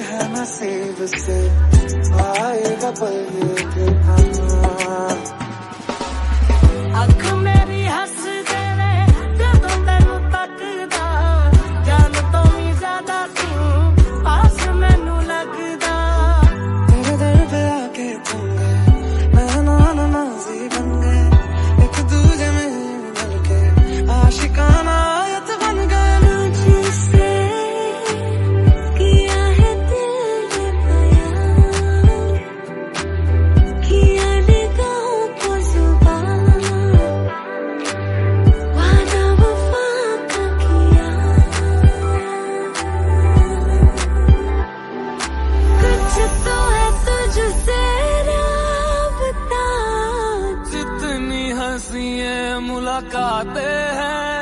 से आएगा पल ये फिर अख मेरी हस देवे जदों तैनू तकदा जान तो भी ज्यादा तू पास मैनू लगदा तेरे दर पे आके तुम गए मेहमान नवाजी बन गए एक दूजे में मिल के आशिकाना आयत बन गए मुझसे किया है दिल ने बयां किया निगाहों को जुबान वादा वफा का किया कुछ तो है तुझसे राबता जितनी हंसियां मुलाकातें हैं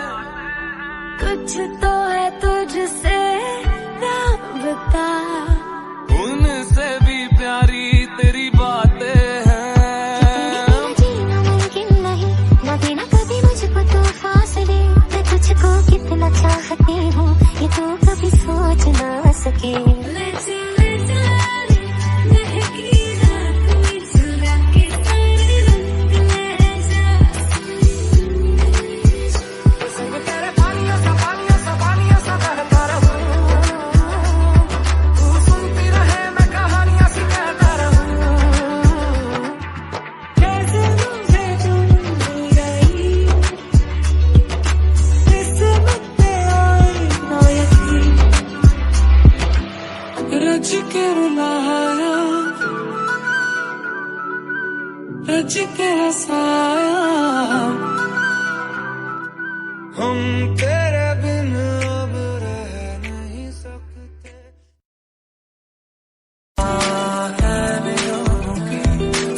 कुछ तो है तुझसे राबता उनसे भी प्यारी तेरी बातें हैं जीना मुमकिन नहीं न देना कभी मुझको तो फासले मैं तुझको कितना चाहती हूँ ये तो कभी सोच ना सके रज के रुलाया रज के हंसाया हम तेरे बिन अब रह नहीं सकते है नियमों की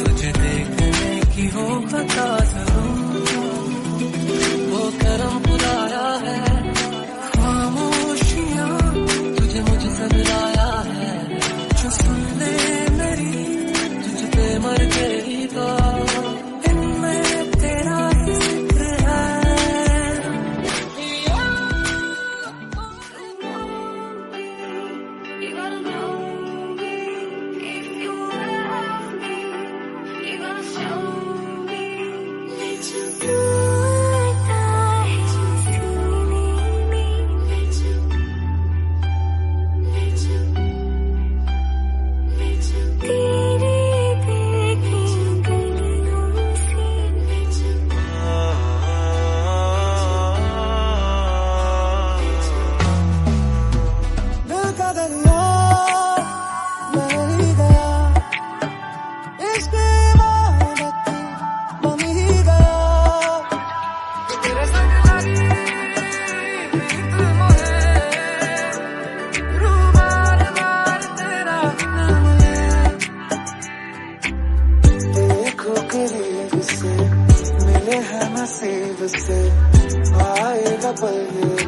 तुझे देखने की हो खता जरूर वो करम बुलाया है खामोशियां तुझे मुझसे मिलाया है जो सुन ले मेरी तुझ पे मर गई तो इनमें तेरा ही जिक्र है दिल का दरिया मैं ही गया इसकी इबादत बन ही गया तेरे संग लगी प्रीत मोहे रूह बार बार तेरा नाम ले देखो करीब से मिले हैं नसीब से आएगा पल ये